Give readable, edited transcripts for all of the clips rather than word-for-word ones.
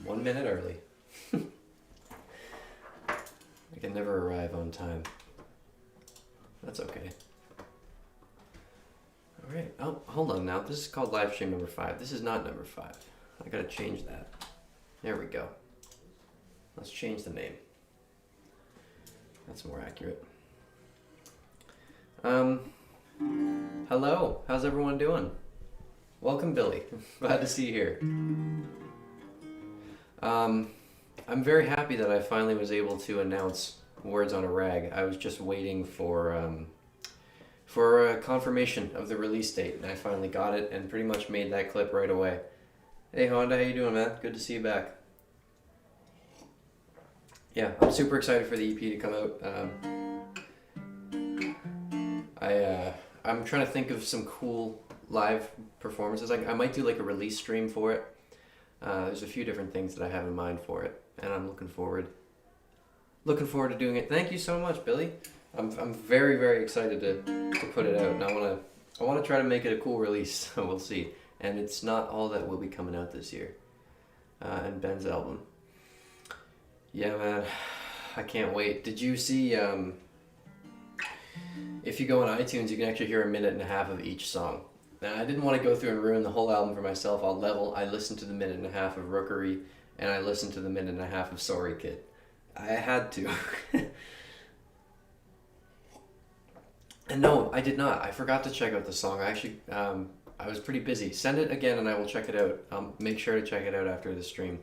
1 minute early. I can never arrive on time. That's okay. Alright, oh, hold on now. This is called Livestream number 5. This is not number 5. I gotta change that. There we go. Let's change the name. That's more accurate. Hello, how's everyone doing? Welcome, Billy. Glad to see you here. I'm very happy that I finally was able to announce Words on a Rag. I was just waiting for a confirmation of the release date, and I finally got it and pretty much made that clip right away. Hey Honda, how you doing, man? Good to see you back. Yeah, I'm super excited for the EP to come out. I'm trying to think of some cool live performances. I might do like a release stream for it. There's a few different things that I have in mind for it, and I'm looking forward to doing it. Thank you so much, Billy. I'm very, very excited to put it out, and I want to try to make it a cool release. We'll see. And it's not all that will be coming out this year. And Ben's album. Yeah, man, I can't wait. Did you see? If you go on iTunes, you can actually hear 1.5 minutes of each song. Now, I didn't want to go through and ruin the whole album for myself. I listened to the 1.5 minutes of Rookery, and I listened to the 1.5 minutes of Sorry Kid. I had to. And no, I did not. I forgot to check out the song. I was pretty busy. Send it again, and I will check it out. I'll make sure to check it out after the stream.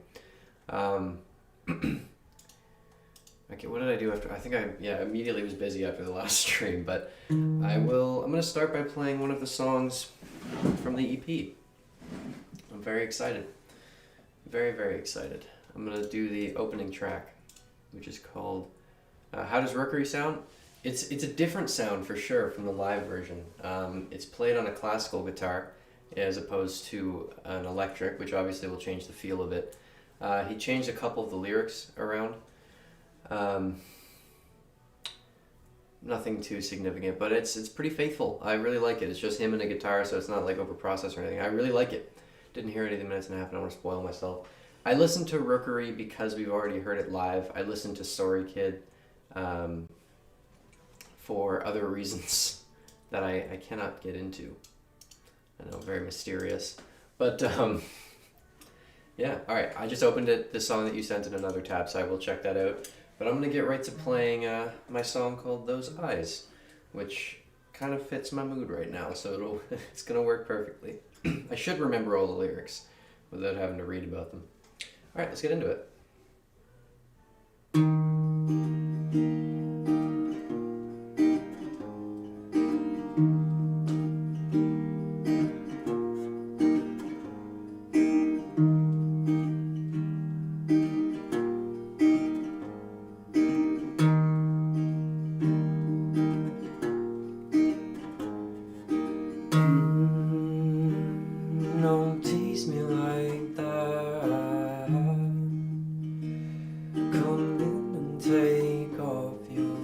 Okay, what did I do after? I think I immediately was busy after the last stream, but I'm going to start by playing one of the songs from the EP. I'm very excited. Very, very excited. I'm going to do the opening track, which is called How Does Rookery Sound? It's a different sound for sure from the live version. It's played on a classical guitar as opposed to an electric, which obviously will change the feel of it. He changed a couple of the lyrics around. Nothing too significant, but it's pretty faithful. I really like it. It's just him and a guitar, so it's not like overprocessed or anything. I really like it. Didn't hear it in 1.5 minutes, and I don't want to spoil myself. I listened to Rookery because we've already heard it live. I listened to Sorry Kid for other reasons that I cannot get into. I know, very mysterious. But yeah, alright, I just opened the song that you sent in another tab, so I will check that out. But I'm going to get right to playing my song called Those Eyes, which kind of fits my mood right now, so it's going to work perfectly. I should remember all the lyrics without having to read about them. Alright, let's get into it. Don't tease me like that. Come in and take off your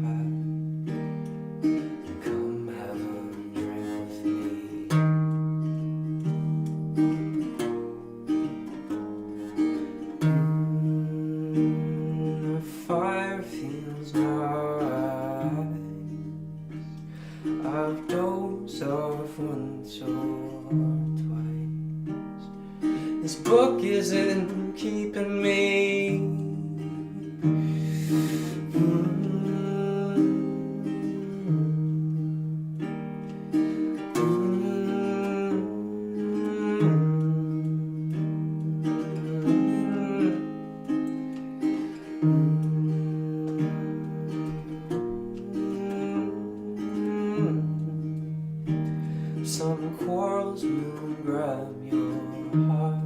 hat. Come have a drink with me. The fire feels nice. I've dozed off once or twice. This book isn't keeping me. Some quarrels will grab your heart,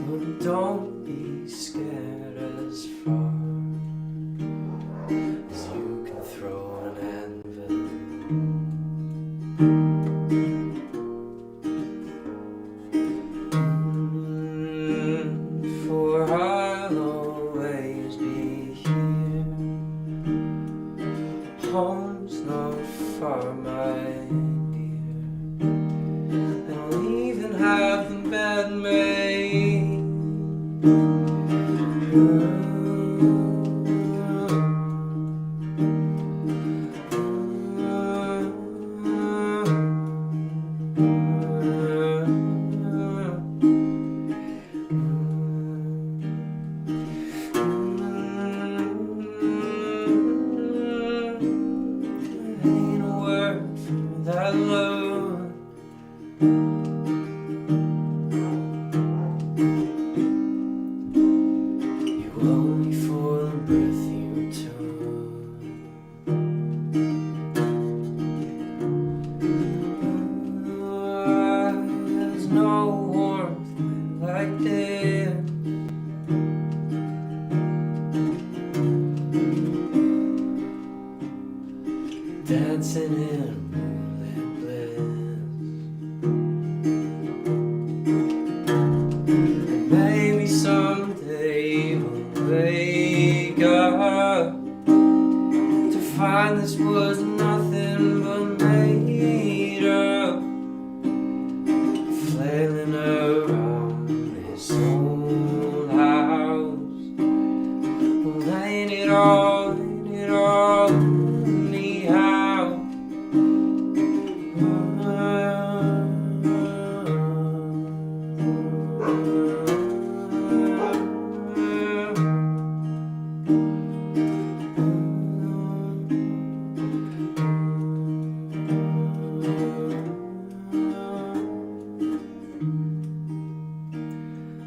but don't be scared as Ain't a word for that love. You owe me for the breath you took. There's no warmth like this. Dancing in moonlit bliss. And maybe someday we'll wake up to find this was nothing but made up, flailing around this old house. Well, ain't it all anyhow?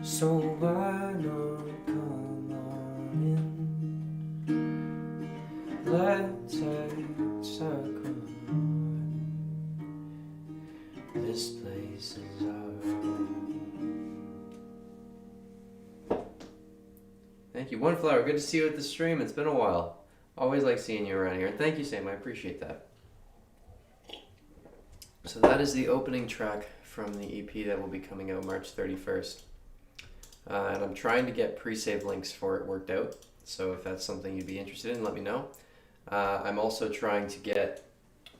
So why not come on in? Let's take circle. This place is our home. Thank you, One Flower. Good to see you at the stream. It's been a while. Always like seeing you around here. And thank you, Sam. I appreciate that. So that is the opening track from the EP that will be coming out March 31st. And I'm trying to get pre-save links for it worked out. So if that's something you'd be interested in, let me know. I'm also trying to get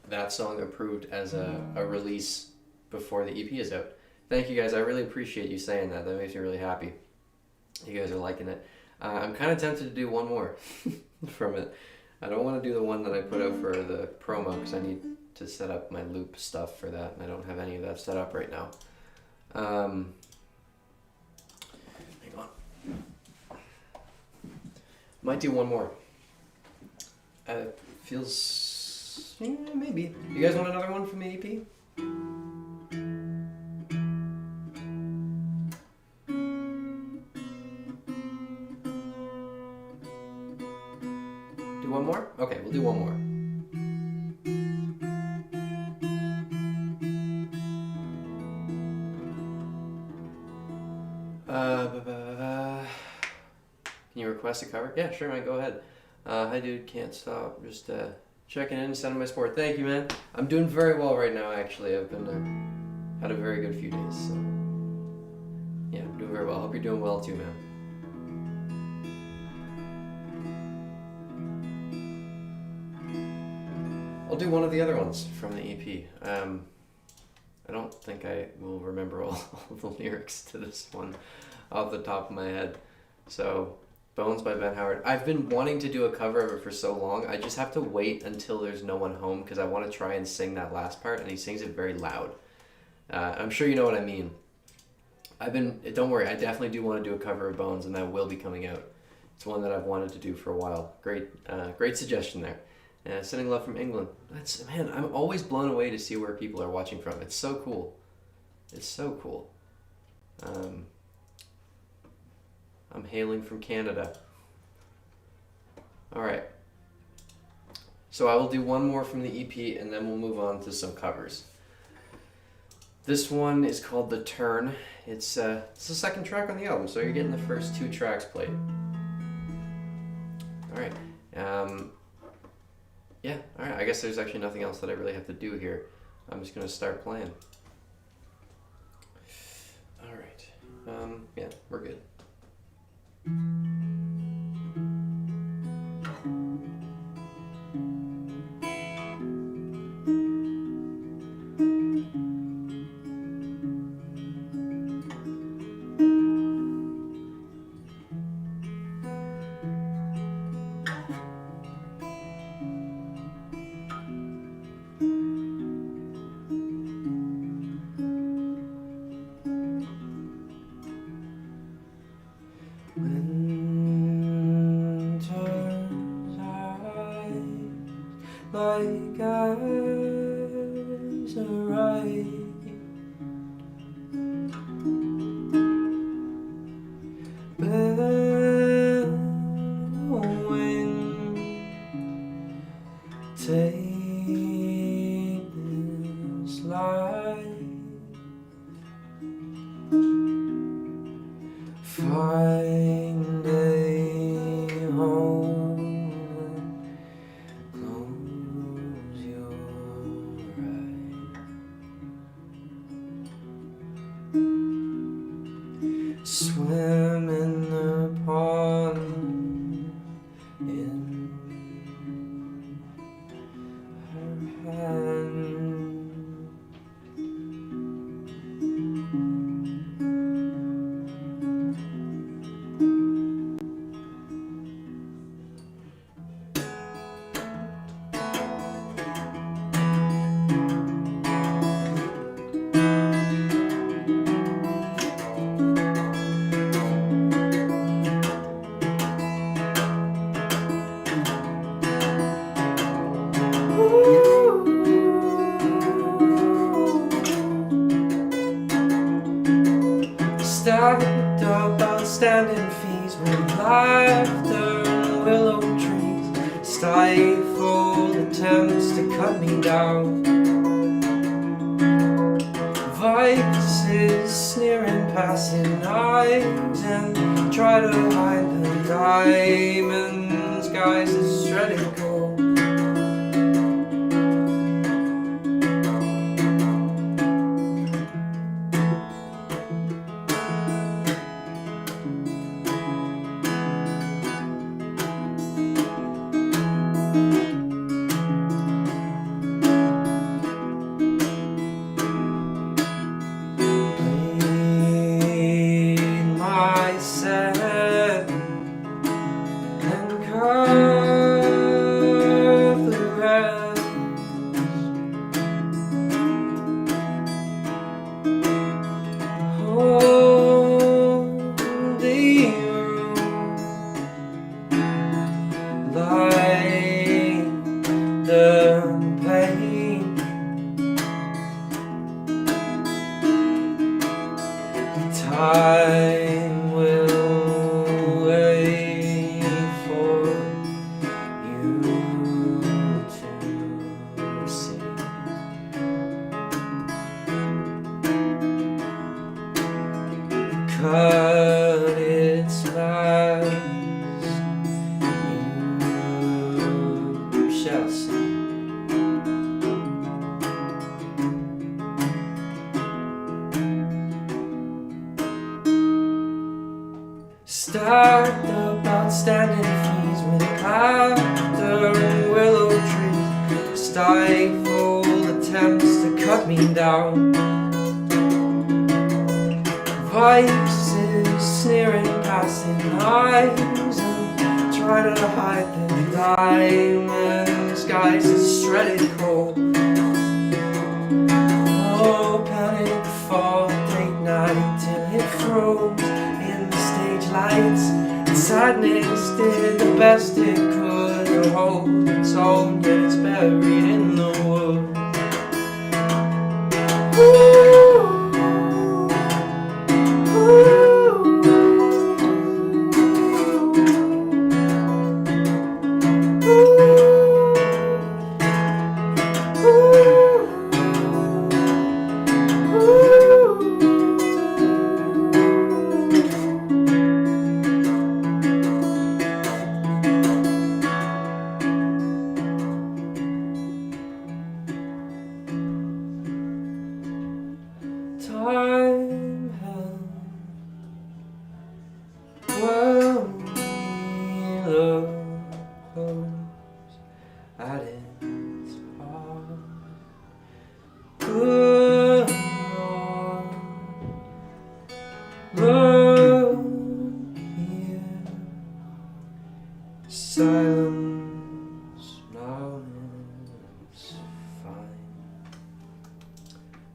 that song approved as a release before the EP is out. Thank you guys. I really appreciate you saying that. That makes me really happy. You guys are liking it. I'm kind of tempted to do one more from it. I don't want to do the one that I put out for the promo because I need to set up my loop stuff for that, and I don't have any of that set up right now. Hang on. Might do one more. Feels... yeah, maybe. You guys want another one from the EP? Do one more? Okay, we'll do one more. Can you request a cover? Yeah, sure, man, go ahead. Hi, dude, can't stop. Just checking in, sending my support. Thank you, man. I'm doing very well right now, actually. I've been had a very good few days, so yeah, I'm doing very well. Hope you're doing well too, man. I'll do one of the other ones from the EP. I don't think I will remember all the lyrics to this one off the top of my head. So, Bones by Ben Howard. I've been wanting to do a cover of it for so long. I just have to wait until there's no one home because I want to try and sing that last part, and he sings it very loud. I'm sure you know what I mean. Don't worry, I definitely do want to do a cover of Bones, and that will be coming out. It's one that I've wanted to do for a while. Great suggestion there. Sending love from England. Man, I'm always blown away to see where people are watching from. It's so cool. It's so cool. I'm hailing from Canada. Alright. So I will do one more from the EP and then we'll move on to some covers. This one is called The Turn. It's the second track on the album, so you're getting the first two tracks played. Alright. Yeah, alright. I guess there's actually nothing else that I really have to do here. I'm just going to start playing. Alright. Yeah, we're good. like eyes are right. Bellowing, take this life, find a home, close your eyes, swim in the pond in her hand. Stacked up outstanding fees with laughter and willow trees, stifled attempts to cut me down, vices sneering passing eyes, and try to hide the diamonds guys is shredded gold. Time will wait for you to see. Cut its last, you shall see. Stacked up outstanding fees with laughter and willow trees, stifled attempts to cut me down, vices sneering passing eyes, and try to hide the diamonds guys is shredded cold. Oh, panic fall, take night till it froze in the stage lights, and sadness did the best it could to hold its own, yet it's buried in the woods. Time has well look close at its heart. Good Lord, look here, silence now is fine.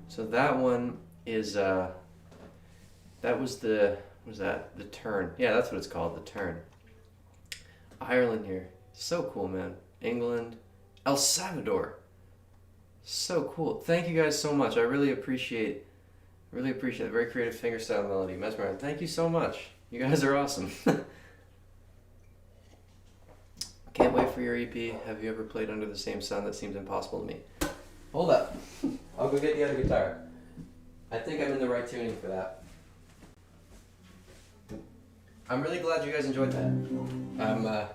So that one is that was the the turn. Yeah, that's what it's called, the turn. Ireland here, so cool, man. England, El Salvador. So cool. Thank you guys so much. I really appreciate it. Very creative fingerstyle melody. Mesmerizing. Thank you so much. You guys are awesome. Can't wait for your EP. Have you ever played Under the Same Sun? That seems impossible to me. Hold up. I'll go get the other guitar. I think I'm in the right tuning for that. I'm really glad you guys enjoyed that.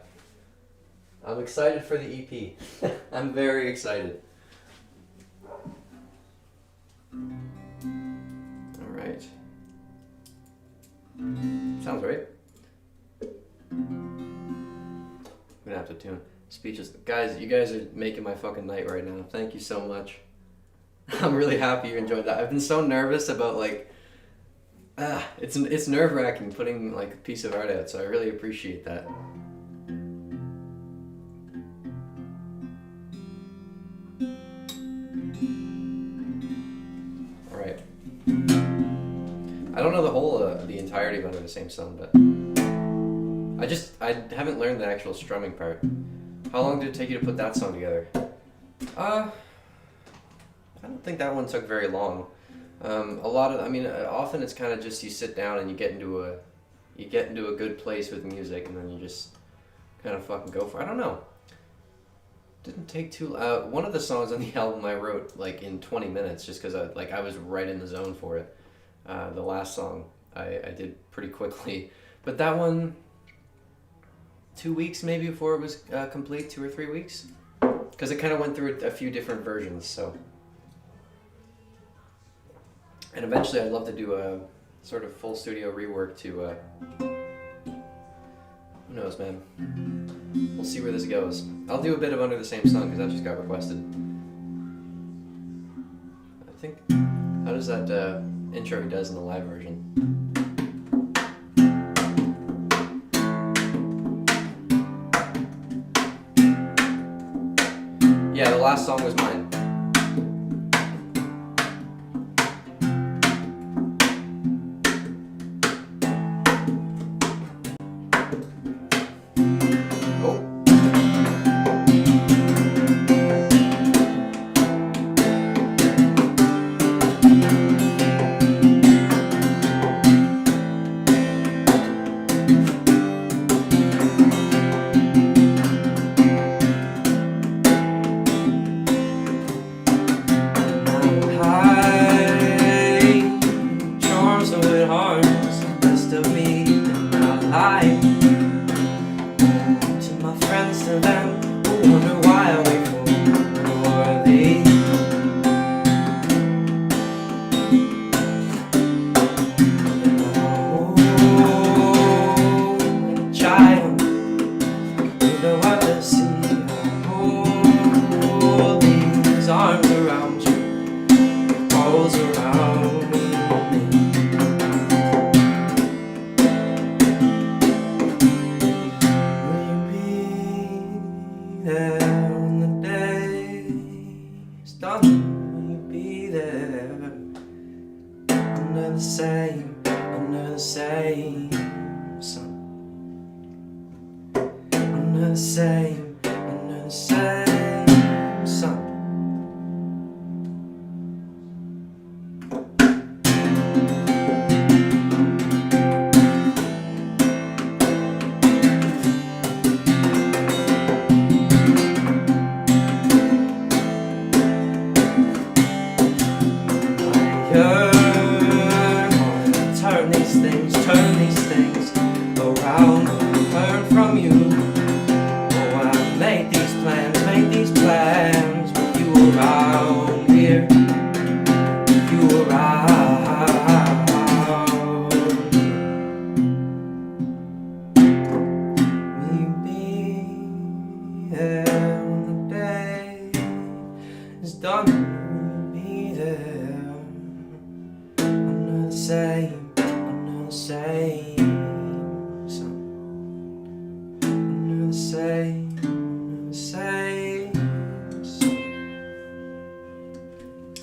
I'm excited for the EP. I'm very excited. Alright. Sounds right. I'm gonna have to tune. Speeches. Guys, you guys are making my fucking night right now. Thank you so much. I'm really happy you enjoyed that. I've been so nervous about like it's nerve-wracking putting like a piece of art out, so I really appreciate that. Alright. I don't know the entirety of Under the Same Sun, but I haven't learned the actual strumming part. How long did it take you to put that song together? I don't think that one took very long. Often it's kind of just you sit down and you get into a good place with music, and then you just kind of fucking go for it. I don't know. Didn't take too. One of the songs on the album I wrote like in 20 minutes, just because I was right in the zone for it. The last song I did pretty quickly, but that one 2 weeks maybe before it was complete, 2 or 3 weeks, because it kind of went through a few different versions. So. And eventually I'd love to do a sort of full studio rework to, who knows, man. We'll see where this goes. I'll do a bit of Under the Same Sun because that just got requested. I think, how does that intro he does in the live version? Yeah, the last song was mine.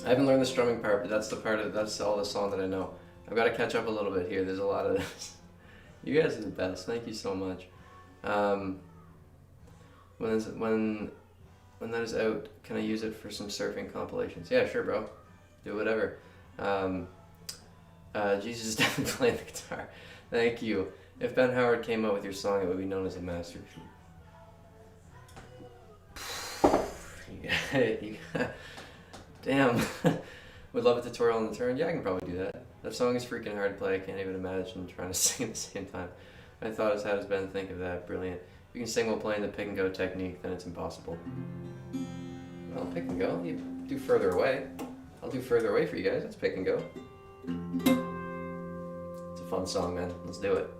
I haven't learned the strumming part, but that's all the song that I know. I've got to catch up a little bit here. There's a lot of this. You guys are the best. Thank you so much. When when that is out, can I use it for some surfing compilations? Yeah, sure, bro. Do whatever. Jesus is definitely playing the guitar. Thank you. If Ben Howard came out with your song, it would be known as a masterpiece. Damn. Would love a tutorial on the turn. Yeah, I can probably do that. That song is freaking hard to play. I can't even imagine trying to sing at the same time. My thought is, how does Ben think of that? Brilliant. If you can sing while playing the pick and go technique, then it's impossible. Well, pick and go. You do further away. I'll do further away for you guys. That's pick and go. It's a fun song, man. Let's do it.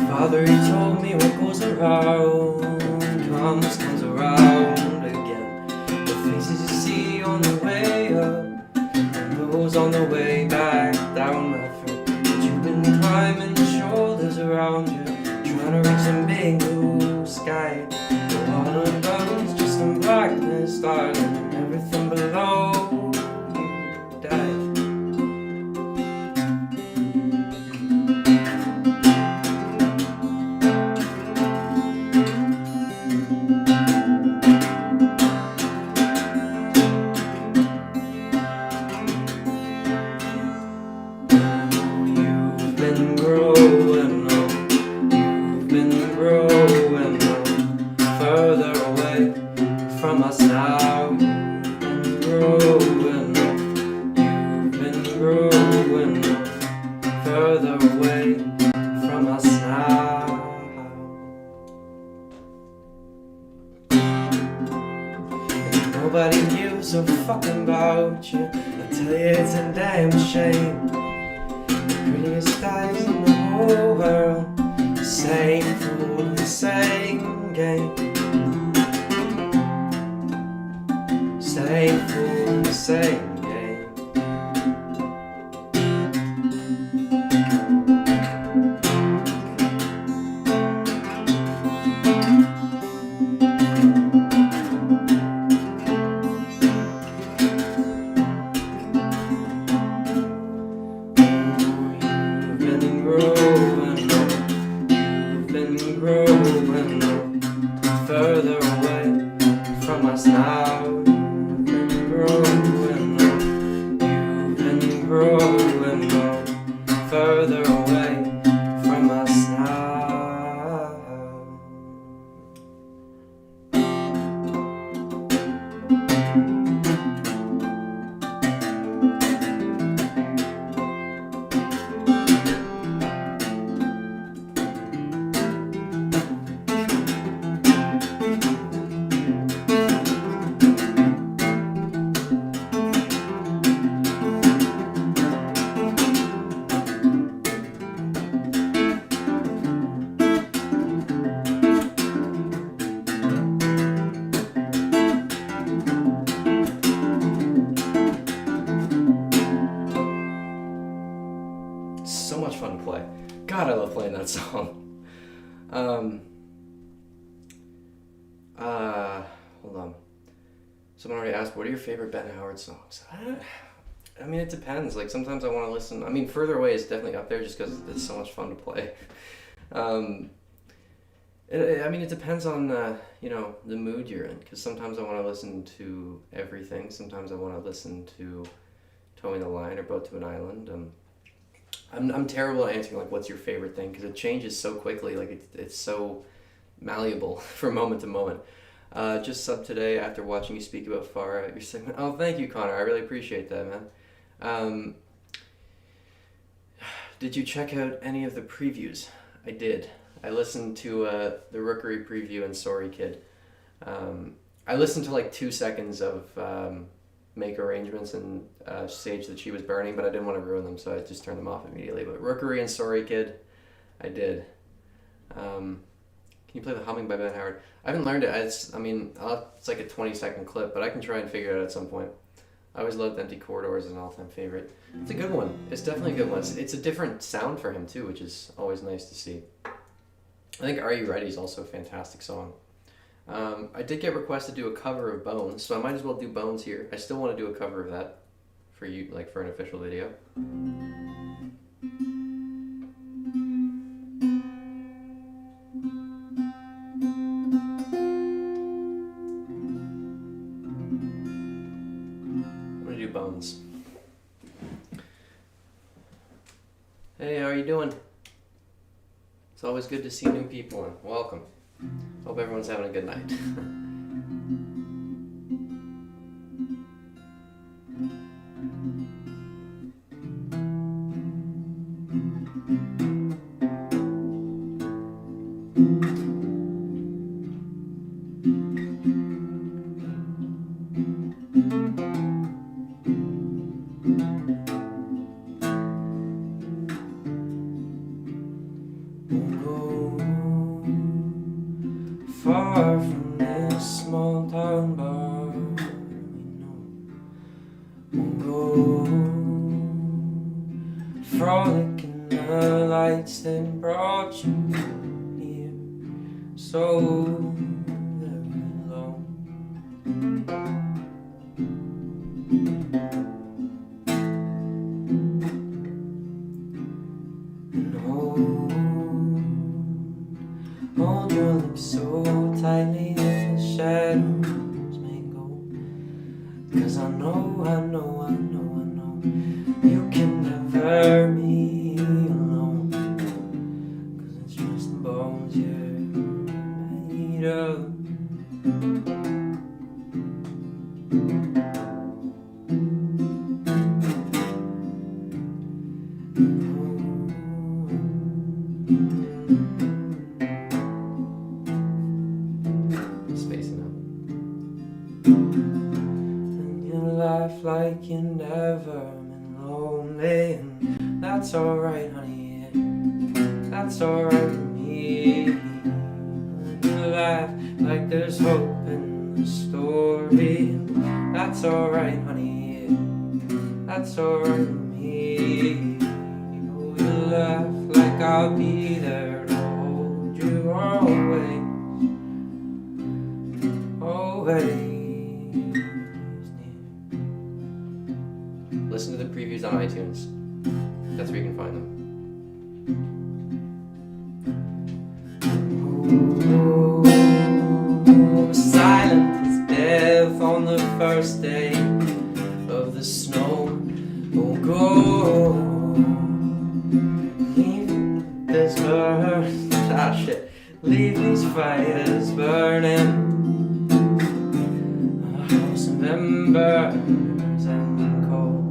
Father, he told me what goes around comes around again. The faces you see on the way up, and those on the way back down, my friend. But you've been climbing the shoulders around you, trying to reach some big blue sky. The water goes just in blackness, darling, and everything below you died. Further away from us now. You've been growing up. You've been growing up. Further away from us now. And nobody gives a fuck about you. I tell you it's a damn shame. The prettiest guys in the whole world, same fool, the same game. Same fool, the same game. You've been growing up. You've been growing up. Further away from us now. Growing up, you've been growing up, further away from us now. So much fun to play. God, I love playing that song. Hold on. Someone already asked, what are your favorite Ben Howard songs? I mean, it depends. Like, sometimes I want to listen. I mean, Further Away is definitely up there just because it's so much fun to play. It depends on, the mood you're in. Because sometimes I want to listen to everything. Sometimes I want to listen to Towing the Line or Boat to an Island. I'm terrible at answering, like, what's your favorite thing? Because it changes so quickly. Like, it's so malleable from moment to moment. Just subbed today after watching you speak about Far Out, your segment. Oh, thank you, Connor. I really appreciate that, man. Did you check out any of the previews? I did. I listened to the Rookery preview and Sorry Kid. I listened to like 2 seconds of Make Arrangements and Sage That She Was Burning, but I didn't want to ruin them, so I just turned them off immediately. But Rookery and Sorry Kid, I did. Can you play the Humming by Ben Howard? I haven't learned it. It's like a 20-second clip, but I can try and figure it out at some point. I always loved Empty Corridors as an all-time favorite. It's a good one. It's definitely a good one. It's a different sound for him too, which is always nice to see. I think Are You Ready is also a fantastic song. I did get requested to do a cover of Bones, so I might as well do Bones here. I still want to do a cover of that for you, like for an official video. Bones. Hey, how are you doing? It's always good to see new people and welcome. Hope everyone's having a good night. Far from this small town bar, we'll go frolic in the lights that brought you here so very long. And hold your lips so tightly that the shadows may go. 'Cause I know you can never be alone. 'Cause it's just the bones you're made of. Life like you never been lonely, and that's alright, honey, yeah. That's alright with me. And you laugh like there's hope in the story, and that's alright, honey, yeah. That's alright with me. Oh, you laugh like I'll be there to hold you always, always. Listen to the previews on iTunes. That's where you can find them. Oh, silent as death on the first day of the snow. Oh, go. Leave this burn. Leave these fires burning. A house of embers and cold.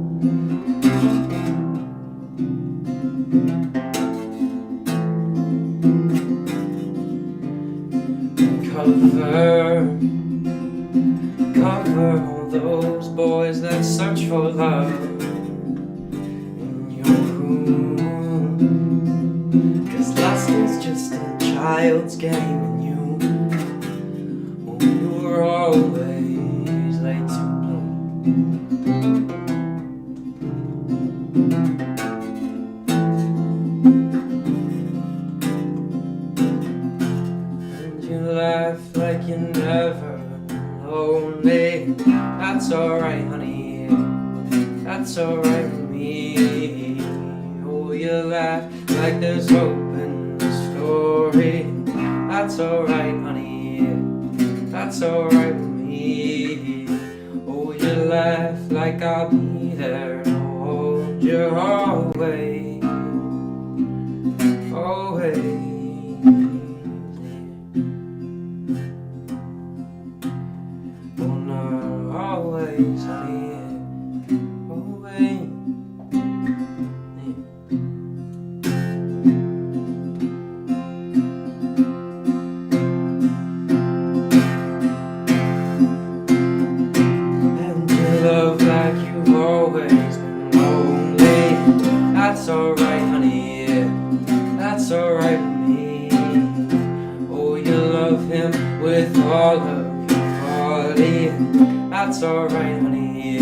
Cover all those boys that search for love in your room. 'Cause lust is just a child's game and you're always late to bloom. Laugh like you never been lonely. That's alright, honey, that's alright with me. Oh, you laugh like there's hope in the story. That's alright, honey, that's alright with me. Oh, you laugh like I'll be there to hold you always, always. Always, honey, always. And you love like you've always been lonely. That's alright, honey, that's alright with me. Oh, you all of your body. That's alright, honey,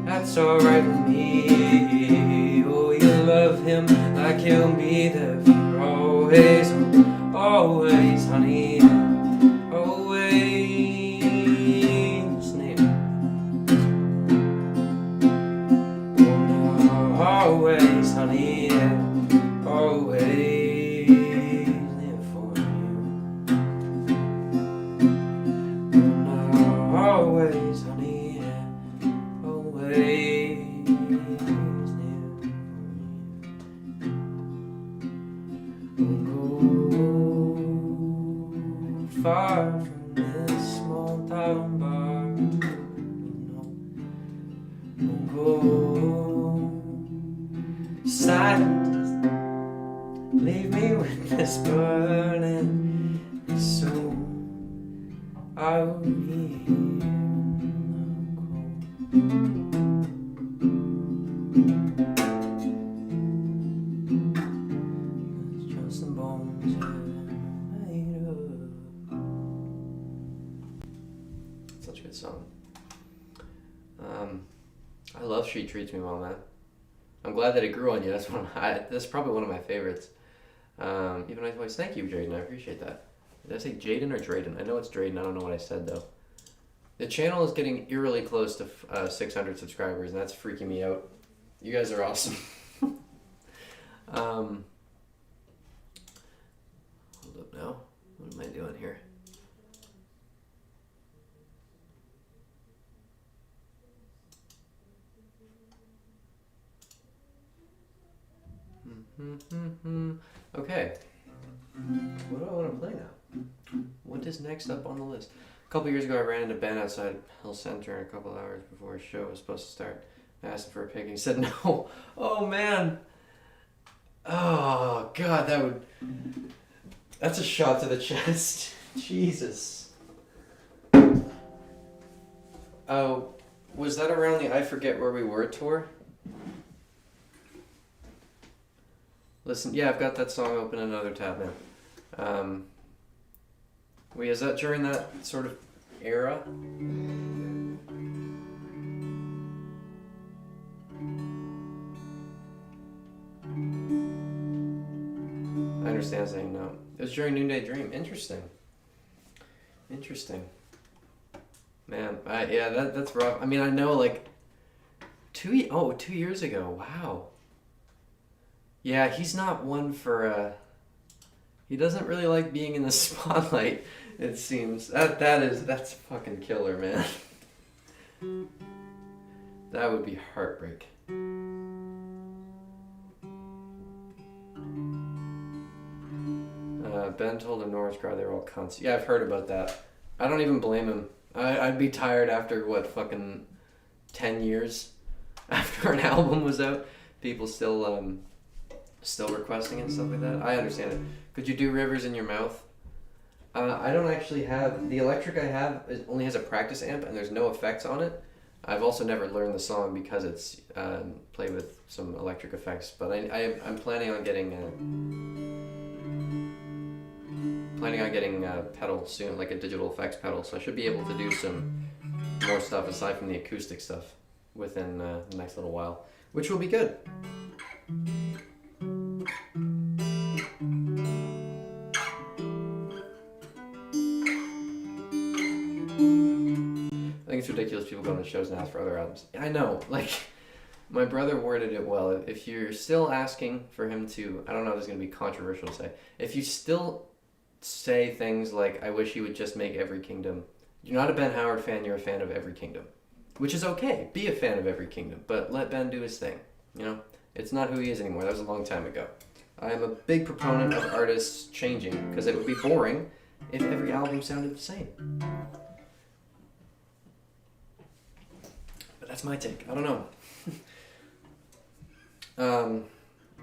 that's alright with me. Oh, you love him like he'll be there for always, always, honey, always. Always, honey, always there for you. Always, honey, always there for you. Go far from this small town bar. Go silent, leave me with this burning soul. I'll be here in the cold. It's just some bones made of. Such a good song. I love She Treats Me Well, man. I'm glad that it grew on you. That's probably one of my favorites. Even my voice. Thank you, Drayden. I appreciate that. Did I say Jaden or Drayden? I know it's Drayden. I don't know what I said though. The channel is getting eerily close to 600 subscribers, and that's freaking me out. You guys are awesome. Hold up now. What am I doing here? Okay. What do I want to play now? What is next up on the list? A couple years ago, I ran into Ben outside Hill Center a couple hours before his show was supposed to start. I asked him for a pic and he said no. Oh, man. Oh, God, that's a shot to the chest. Jesus. Oh, was that around the I Forget Where We Were tour? Listen, yeah, I've got that song open in another tab now. Wait, is that during that sort of era? I understand saying no. It was during Noonday Dream. Interesting. Man, that's rough. I mean, I know, like, 2 years ago. Wow. Yeah, he's not one for, he doesn't really like being in the spotlight, it seems. That's fucking killer, man. That would be heartbreak. Ben told a Norris crowd they were all cunts. Yeah, I've heard about that. I don't even blame him. I'd be tired after, fucking 10 years after an album was out. People still requesting it and stuff like that. I understand it. Could you do Rivers in Your Mouth? I don't actually have... The electric I have only has a practice amp and there's no effects on it. I've also never learned the song because it's played with some electric effects. But I'm planning on getting a pedal soon, like a digital effects pedal. So I should be able to do some more stuff aside from the acoustic stuff within the next little while, which will be good. I think it's ridiculous people go to shows and ask for other albums. I know, like, my brother worded it well. If you're still asking for him to, I don't know if this is going to be controversial to say, if you still say things like, I wish he would just make Every Kingdom, you're not a Ben Howard fan, you're a fan of Every Kingdom. Which is okay, be a fan of Every Kingdom, but let Ben do his thing, you know? It's not who he is anymore, that was a long time ago. I am a big proponent of artists changing, because it would be boring if every album sounded the same. But that's my take. I don't know.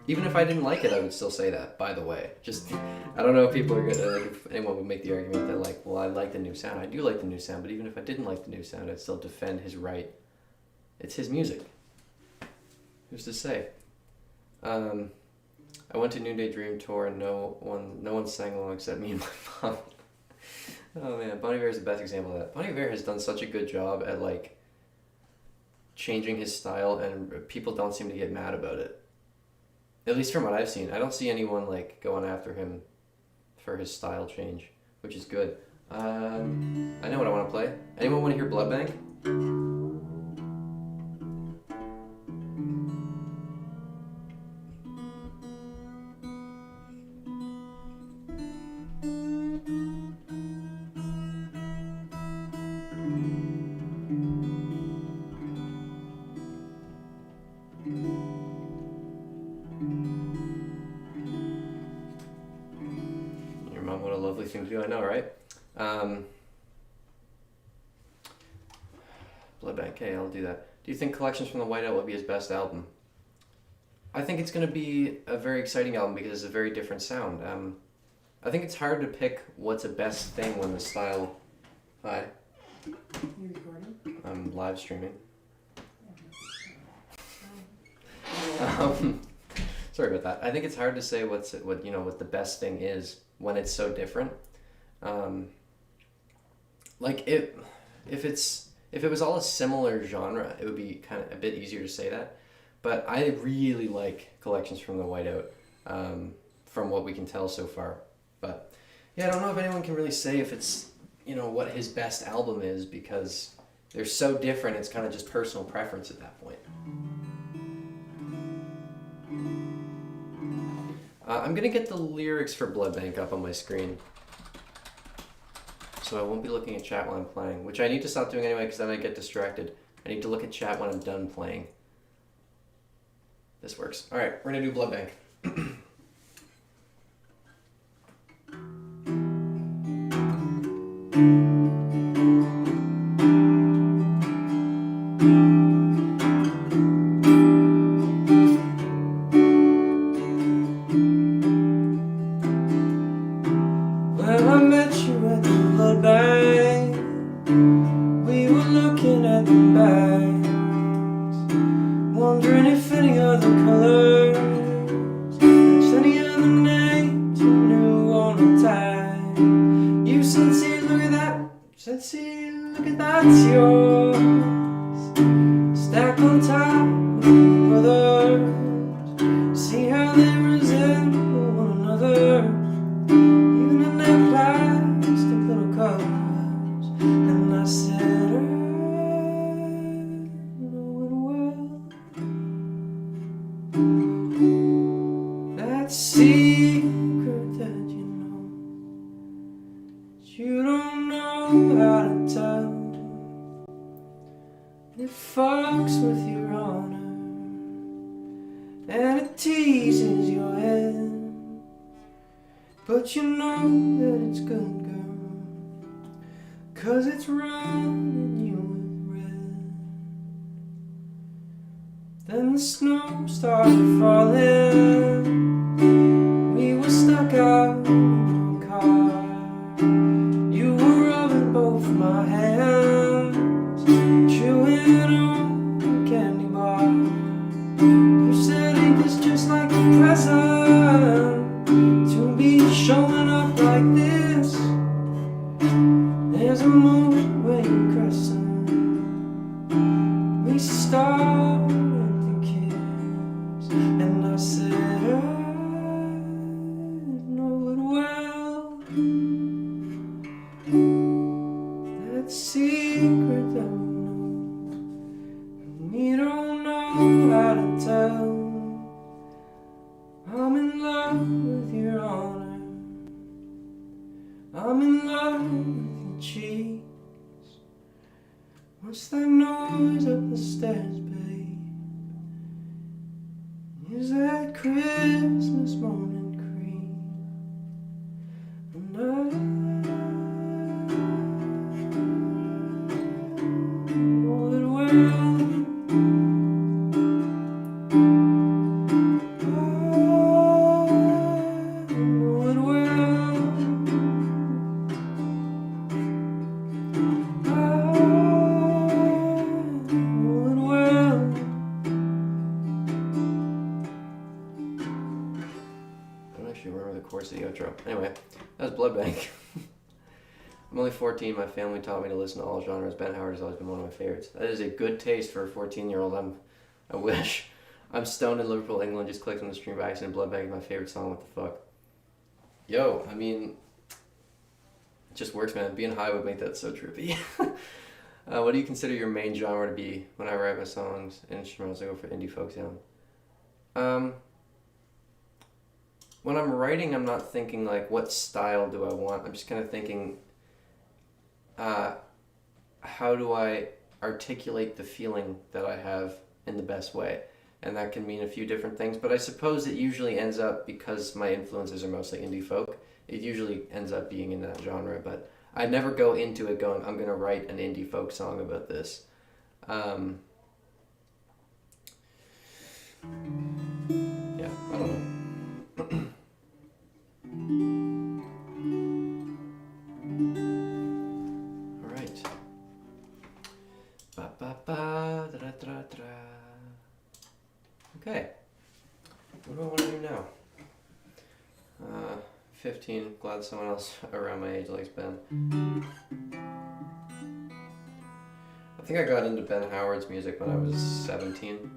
Even if I didn't like it, I would still say that, by the way. Just, I don't know if people are gonna, like, if anyone would make the argument that, like, well, I like the new sound. I do like the new sound, but even if I didn't like the new sound, I'd still defend his right. It's his music. Who's to say? I went to Noonday Dream tour and no one sang along except me and my mom. Oh man, Bon Iver is the best example of that. Bon Iver has done such a good job at like changing his style, and people don't seem to get mad about it. At least from what I've seen, I don't see anyone like going after him for his style change, which is good. I know what I want to play. Anyone want to hear Blood Bank? Your mom, what a lovely thing to do. I know, right? Blood Bank. Okay, I'll do that. Do you think Collections from the Whiteout will be his best album? I think it's going to be a very exciting album because it's a very different sound. I think it's hard to pick what's a best thing when the style... Hi. You recording? I'm live streaming. Sorry about that. I think it's hard to say what the best thing is when it's so different. Like if it was all a similar genre, it would be kind of a bit easier to say that. But I really like Collections from the Whiteout, from what we can tell so far. But yeah, I don't know if anyone can really say if it's what his best album is, because they're so different. It's kind of just personal preference at that point. I'm gonna get the lyrics for Blood Bank up on my screen, so I won't be looking at chat while I'm playing, which I need to stop doing anyway because then I get distracted. I need to look at chat when I'm done playing. This works. All right, we're gonna do Blood Bank. Well, I met you at the blood bank. We were looking at the bags, wondering if any other colors matched any other names you knew on the tag. You said, see, look at that. Said, see, look at that's yours. Stacked on top of brothers. See how they resemble one another. Even in their plastic little covers. And I said, I know it well. That secret that you know, that you don't know how to tell. It fucks with your honor, and it teases your head. But you know that it's good, girl, 'cause it's running you with red. Then the snow started falling. We were stuck out in the car. You were rubbing both my hands, chewing on a candy bar. You said, ain't this just like a present to be showing up like this? There's a moon waiting crescent. We started to kiss, and I said, I know it well. That secret that we know, we don't know how to tell. I'm in love with your honor. I'm in love with your cheeks. What's that noise up the stairs, babe? Is that Christmas morning cream? And I know it well. I don't actually remember the chorus of the outro. Anyway, that was Blood Bank. I'm only 14. My family taught me to listen to all genres. Ben Howard has always been one of my favorites. That is a good taste for a 14-year-old. I wish. I'm stoned in Liverpool, England. Just clicked on the stream by accident. Bloodbag is my favorite song. What the fuck? Yo, I mean, it just works, man. Being high would make that so trippy. What do you consider your main genre to be? When I write my songs and instrumentals, I go for indie folk sound. When I'm writing, I'm not thinking like, what style do I want? I'm just kind of thinking, how do I articulate the feeling that I have in the best way? And that can mean a few different things, but I suppose it usually ends up, because my influences are mostly indie folk, it usually ends up being in that genre, but I never go into it going, I'm going to write an indie folk song about this. Yeah, I don't know. All right. Ba ba ba da da da da. Okay. What do I want to do now? 15. Glad someone else around my age likes Ben. I think I got into Ben Howard's music when I was 17.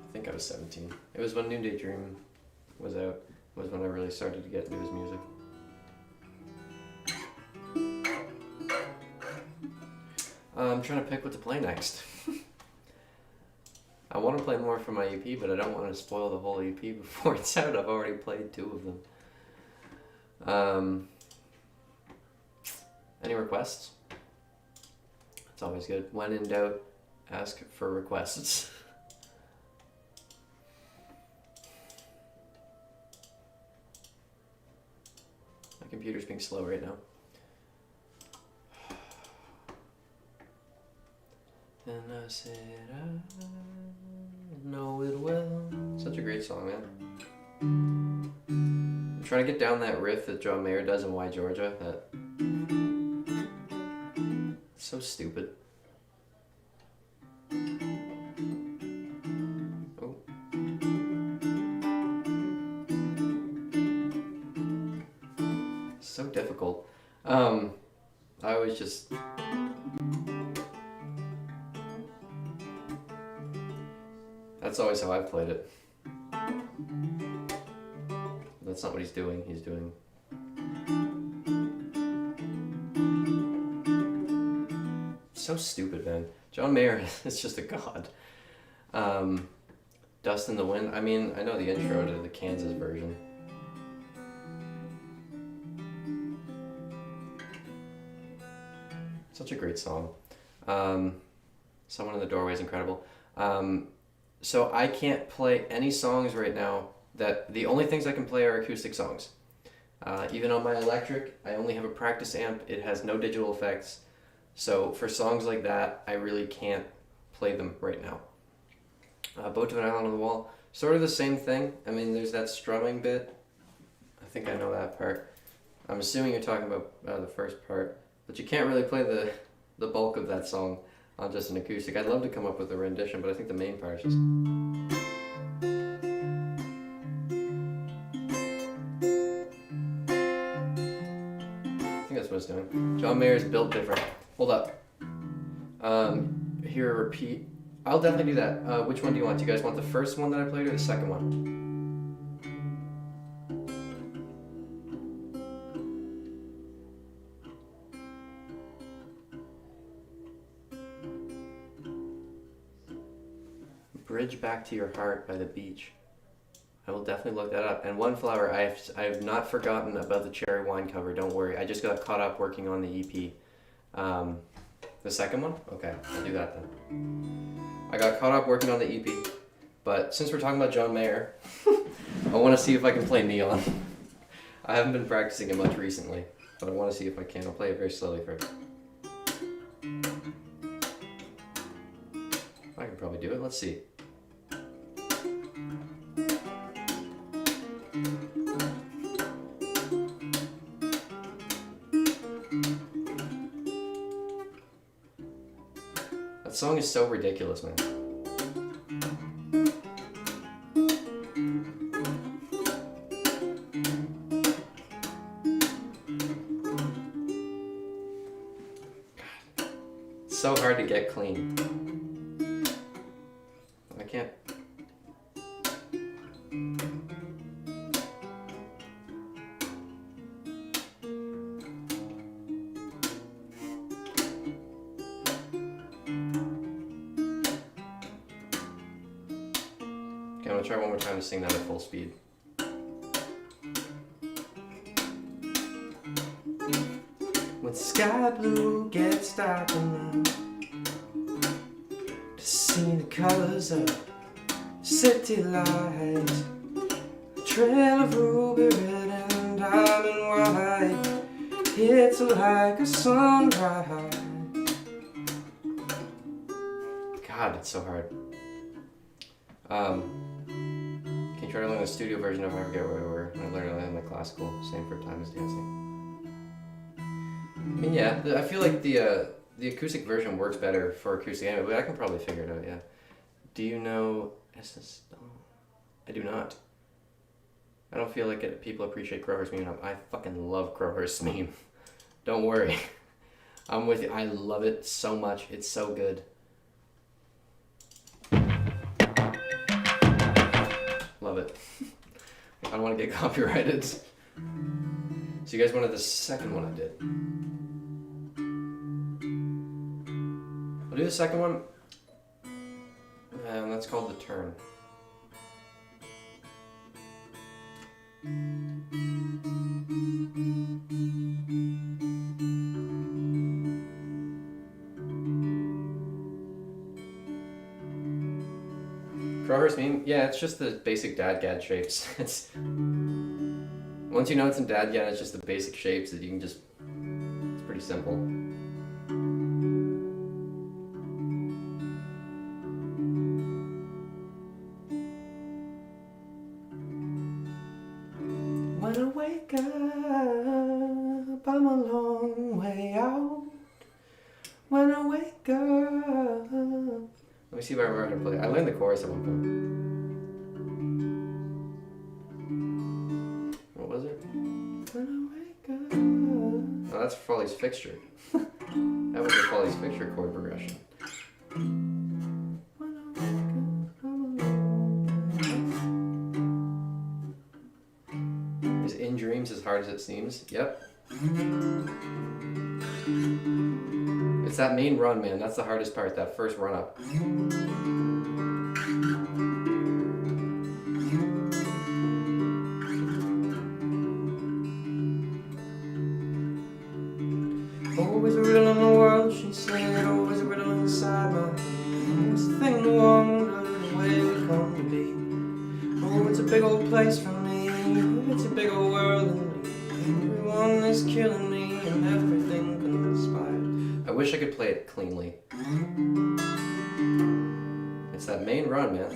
I think I was 17. It was when Noonday Dream was out. Was when I really started to get into his music. I'm trying to pick what to play next. I want to play more from my EP, but I don't want to spoil the whole EP before it's out. I've already played 2 of them. Any requests? It's always good. When in doubt, ask for requests. My computer's being slow right now. And I said, I know it well. Such a great song, man. I'm trying to get down that riff that John Mayer does in Why Georgia. It's so stupid. Oh. So difficult. I was just... That's always how I've played it. That's not what he's doing. He's doing... So stupid, man. John Mayer is just a god. Dust in the Wind. I mean, I know the intro to the Kansas version. Such a great song. Someone in the Doorway is incredible. So I can't play any songs right now that the only things I can play are acoustic songs. Even on my electric, I only have a practice amp. It has no digital effects. So for songs like that, I really can't play them right now. Boat to an Island on the Wall, sort of the same thing. I mean, there's that strumming bit. I think I know that part. I'm assuming you're talking about the first part, but you can't really play the bulk of that song on just an acoustic. I'd love to come up with a rendition, but I think the main part is just... I think that's what it's doing. John Mayer's built different. Hold up. Here, repeat. I'll definitely do that. Which one do you want? Do you guys want the first one that I played or the second one? Bridge Back to Your Heart by The Beach. I will definitely look that up. And One Flower, I have not forgotten about the Cherry Wine cover, don't worry. I just got caught up working on the EP. The second one? Okay, I'll do that then. I got caught up working on the EP, but since we're talking about John Mayer, I want to see if I can play Neon. I haven't been practicing it much recently, but I want to see if I can. I'll play it very slowly first. I can probably do it. Let's see. That song is so ridiculous, man. hard to get clean. I can't. Okay, I'm gonna try one more time to sing that at full speed. When sky blue gets dark enough to see the colors of city lights, a trail of ruby red and diamond white hits like a sunrise. God, it's so hard. Can you try to learn the studio version of I forget where we were? I learned it in my classical, same for time as dancing. I mean, yeah, I feel like the acoustic version works better for acoustic anyway, but I can probably figure it out, yeah. Do you know SS? Oh, I do not. I don't feel like people appreciate Crowher's meme enough. I fucking love Crowher's meme. Don't worry. I'm with you. I love it so much. It's so good. Love it. I don't want to get copyrighted. So you guys wanted the second one I did. I'll do the second one. And that's called The Turn. Crowher's meme? Yeah, it's just the basic dadgad shapes. It's once you know it's in dadgad, it's just the basic shapes that you can just. It's pretty simple. When I wake up, I'm a long way out. When I wake up. Let me see if I remember how to play it. I learned the chorus at one point. What was it? When I wake up. Oh, that's Foley's Fixture. That was the Foley's Fixture chord progression. When I wake up, I'm alone. Is In Dreams as hard as it seems? Yep. It's that main run, man. That's the hardest part, that first run up. Always a riddle in the world, she said. Always a riddle inside my head. It's a thing to wonder the way we come to be. Oh, it's a big old place for me. It's a big old world indeed. Everyone is killing me and everything conspires. I wish I could play it cleanly. It's that main run, man.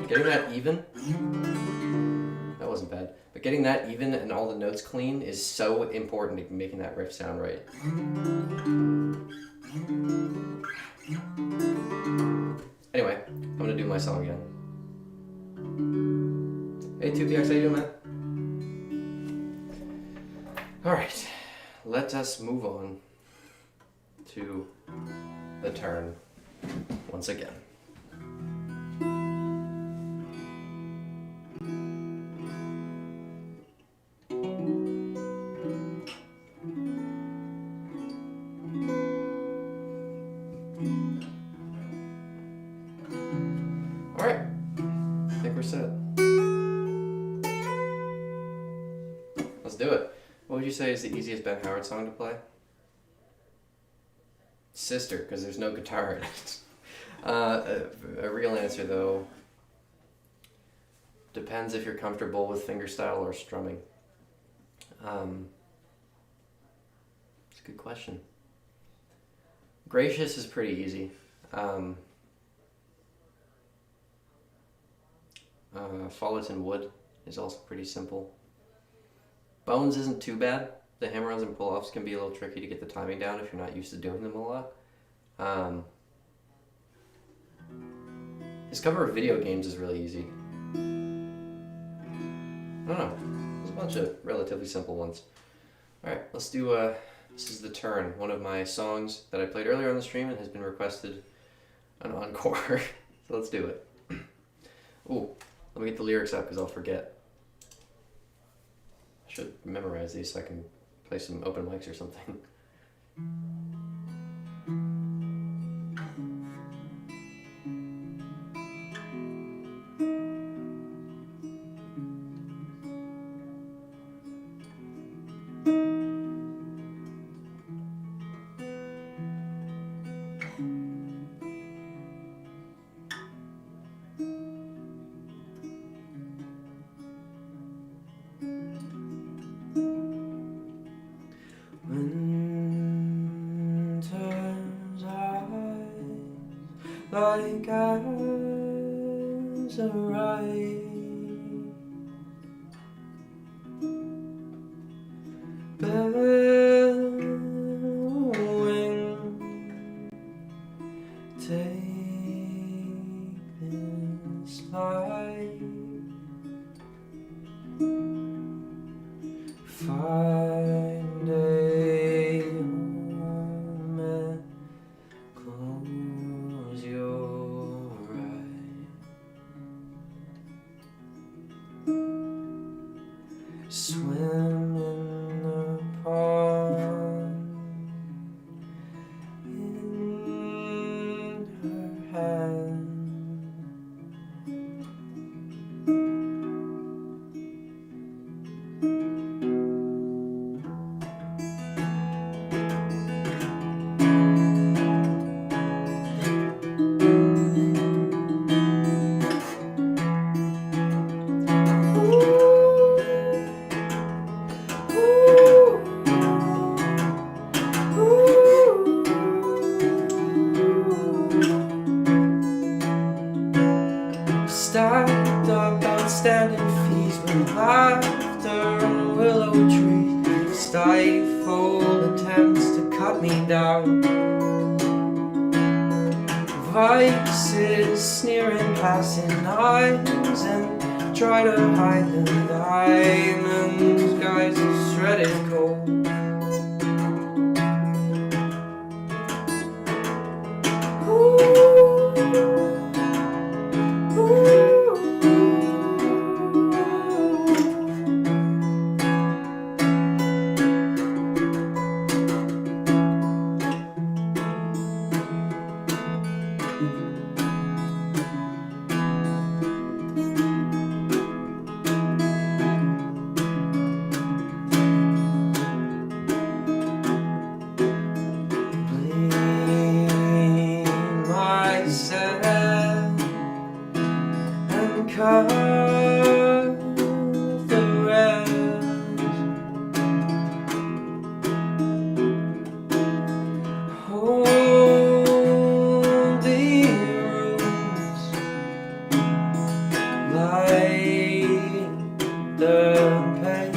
Getting that even, that wasn't bad, but getting that even and all the notes clean is so important to making that riff sound right. Anyway, I'm gonna do my song again. Hey 2PX, how you doing, man? Alright, let us move on to The Turn once again. Alright, I think we're set. Let's do it. What would you say is the easiest Ben Howard song to play? Sister, because there's no guitar in it. A real answer, though, depends if you're comfortable with fingerstyle or strumming. It's a good question. Gracious is pretty easy. Follerton Wood is also pretty simple. Bones isn't too bad. The hammer-ons and pull-offs can be a little tricky to get the timing down if you're not used to doing them a lot. His cover of video games is really easy. I don't know. There's a bunch of relatively simple ones. Alright, let's do This is The Turn, one of my songs that I played earlier on the stream and has been requested an encore. So let's do it. Ooh, let me get the lyrics up because I'll forget. I should memorize these so I can play some open mics or something. Winter's eyes like azurite, bellowing, take this life, find a home and close your eyes. Swim in the pond in her hand. Stacked up outstanding fees with laughter and willow trees, stifled attempts to cut me down. Vices sneering passing eyes and try to hide the diamonds, guys, is shredded cold. And cut the rest. Hold the roots like the page.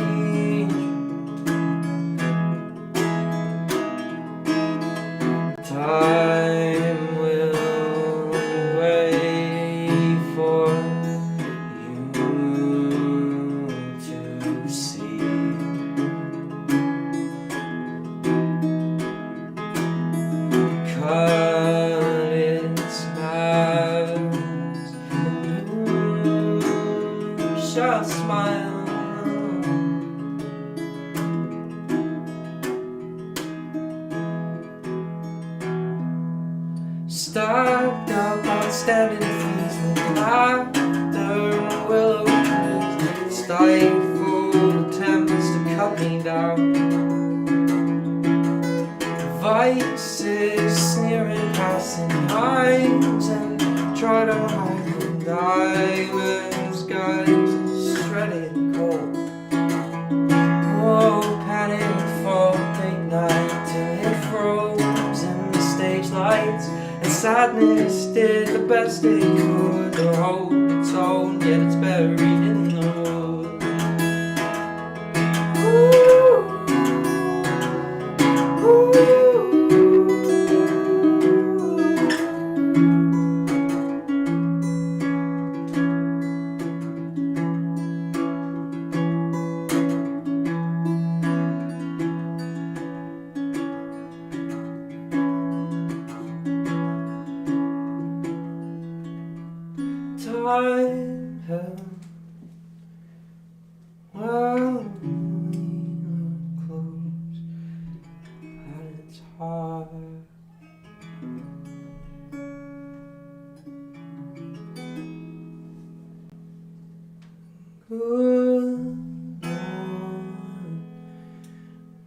Time will wait for you to see. Cut its mouth and who shall smile? Stacked up outstanding fees with laughter and willow trees, stifled attempts to cut me down. Vices sneering passing eyes and try to hide the diamonds, guys, shredded cold. Oh, panic for late night till it froze in the stage lights. And sadness did the best it could to hold its own, yet it's buried in the wood. climb hell while we were close at its heart. Good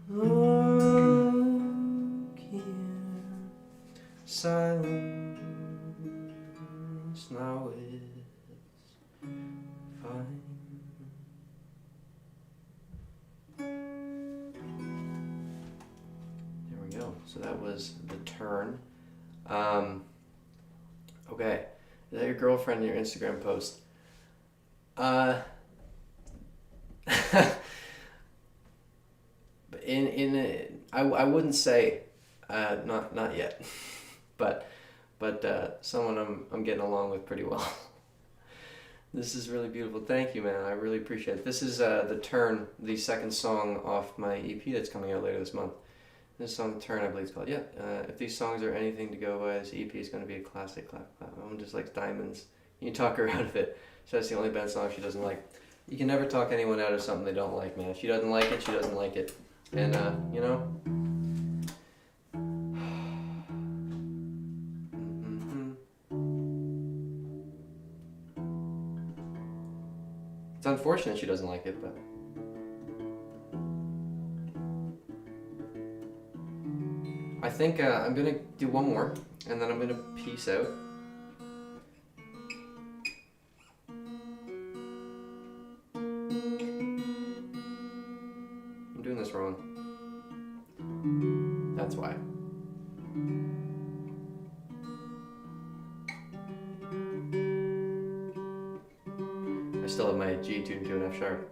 Lord, look here, silence now is fine. There we go. So that was The Turn. Okay. Is that your girlfriend in your Instagram post? But I wouldn't say not yet, but someone I'm getting along with pretty well. This is really beautiful. Thank you, man. I really appreciate it. This is The Turn, the second song off my EP that's coming out later this month. This song, The Turn, I believe it's called. Yeah. If these songs are anything to go by, this EP is going to be a classic. Clap, clap. I'm just like diamonds. You can talk her out of it. So that's the only band song she doesn't like. You can never talk anyone out of something they don't like, man. If she doesn't like it, she doesn't like it. And, you know? It's unfortunate she doesn't like it, but... I think I'm going to do one more, and then I'm going to peace out. I'm doing this wrong. That's why. I still have my G tuned to an F sharp.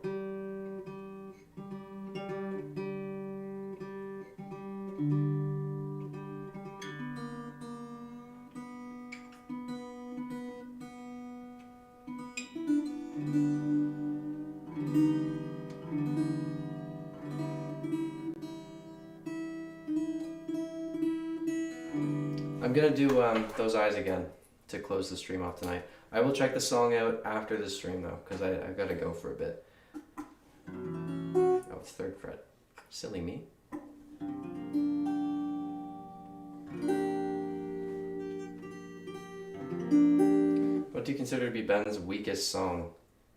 I'm gonna do Those Eyes again to close the stream off tonight. I will check the song out after the stream though, because I've got to go for a bit. Oh, it's 3rd fret. Silly me. What do you consider to be Ben's weakest song?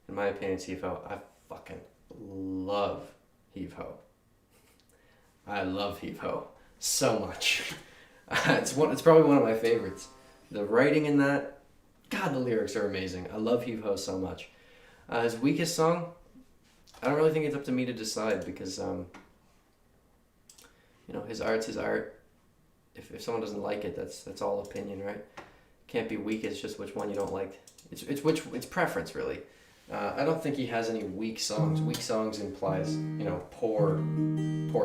In my opinion, it's Heave Ho. I fucking love Heave Ho. I love Heave Ho so much. It's probably one of my favorites. The writing in that, God, the lyrics are amazing. I love Heave Ho so much. His weakest song, I don't really think it's up to me to decide because, you know, his art's his art. If someone doesn't like it, that's all opinion, right? Can't be weak. It's just which one you don't like. It's preference really. I don't think he has any weak songs. Weak songs implies, you know, poor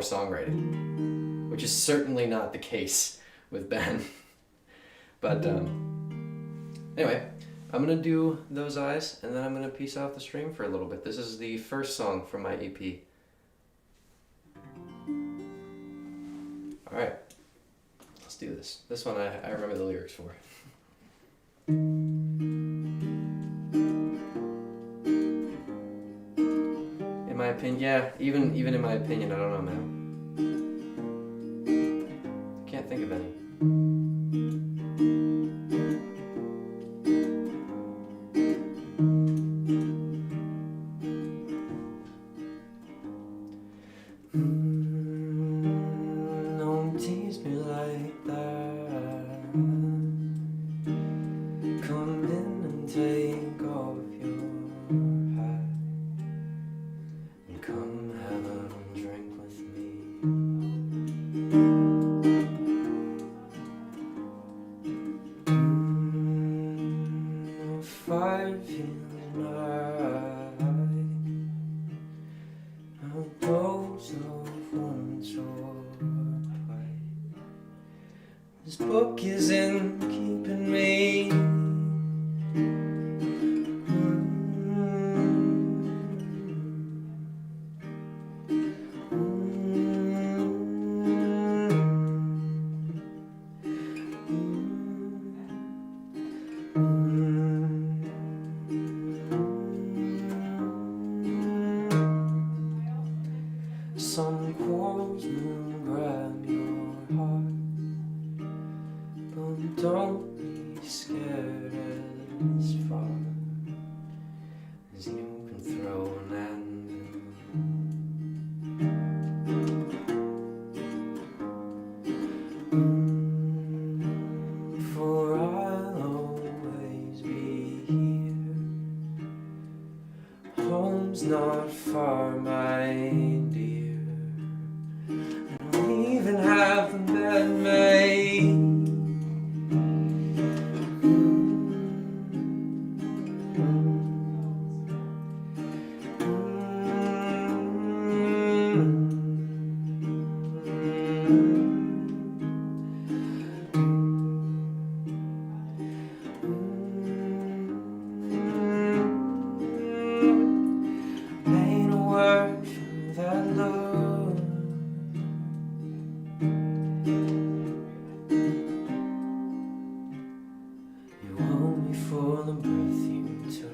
songwriting, which is certainly not the case with Ben. But anyway, I'm gonna do Those Eyes and then I'm gonna peace off the stream for a little bit. This is the first song from my EP. Alright, let's do this. This one I remember the lyrics for. In my opinion, yeah, even in my opinion, I don't know, man. Can't think of any. Don't tease me like that. Come in and take off your hat and come have a drink with me. Fire feels right. I'll dose of once or twice. This book isn't keeping me. scared as far as you can throw an anvil. For I'll always be here. Home's not far, my dear. And I'll even have the bed made. Ain't a word for that love. You owe me for the breath you took.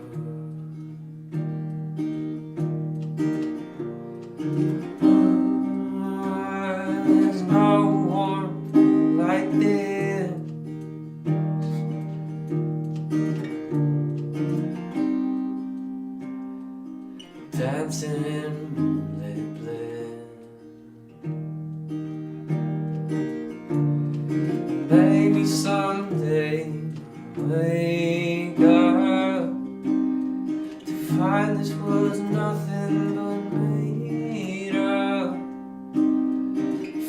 There's no warmth like this. Dancing in moonlit bliss. Maybe someday I'll wake up to find this was nothing but made up.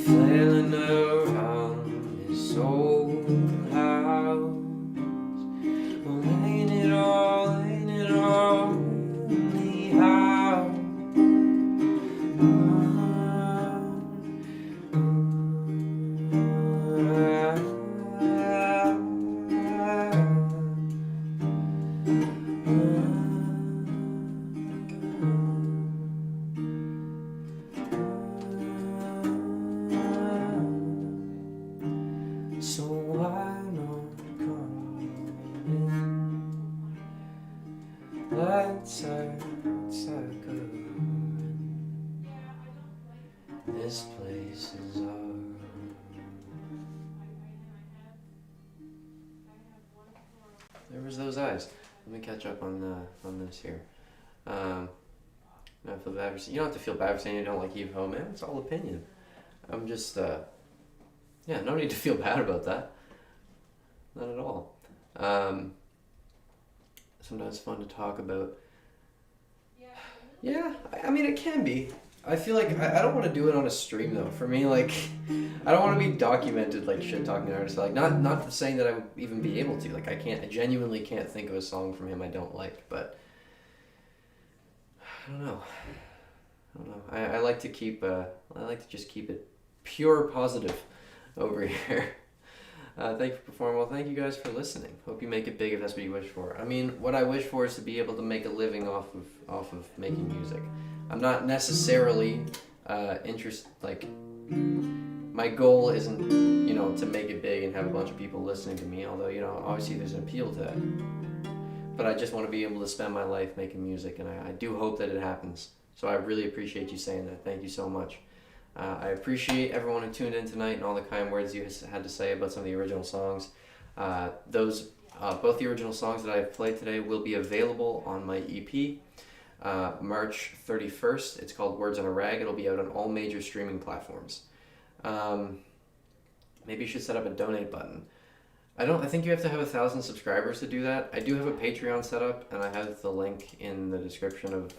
Flailing around this old house. Well, ain't it all anyhow? So why not come in? Let's go. This place is ours. There was those eyes. Let me catch up on this here. I feel bad for, you don't have to feel bad for saying you don't like Eve Ho, man. It's all opinion. I'm just yeah, no need to feel bad about that. Not at all. Sometimes fun to talk about. Yeah, I mean it can be. I feel like I don't want to do it on a stream though. For me, like I don't want to be documented like shit talking artist. Like not saying that I would even be able to. Like I genuinely can't think of a song from him I don't like. But I don't know. I like to keep I like to just keep it pure positive over here. Thank you for performing well. Thank you guys for listening. Hope you make it big if that's what you wish for. I mean, what I wish for is to be able to make a living off of making music. I'm not necessarily my goal isn't, you know, to make it big and have a bunch of people listening to me, although, you know, obviously there's an appeal to that. But I just want to be able to spend my life making music, and I do hope that it happens. So I really appreciate you saying that. Thank you so much. I appreciate everyone who tuned in tonight and all the kind words you had to say about some of the original songs. Both the original songs that I have played today will be available on my EP March 31st. It's called Words on a Rag. It'll be out on all major streaming platforms. Maybe you should set up a donate button. I think you have to have 1,000 subscribers to do that. I do have a Patreon set up, and I have the link in the description of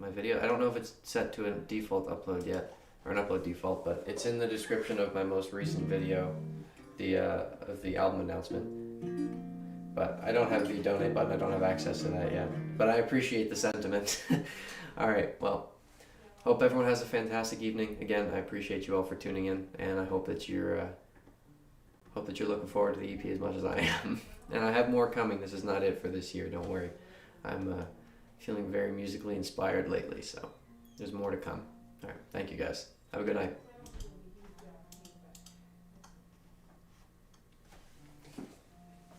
my video. I don't know if it's set to a default upload yet, or an upload default, but it's in the description of my most recent video, of the album announcement. But I don't have the donate button. I don't have access to that yet. But I appreciate the sentiment. All right, well, hope everyone has a fantastic evening. Again, I appreciate you all for tuning in, and I hope that you're looking forward to the EP as much as I am. And I have more coming. This is not it for this year. Don't worry. I'm feeling very musically inspired lately, so there's more to come. All right, thank you guys. Have a good night.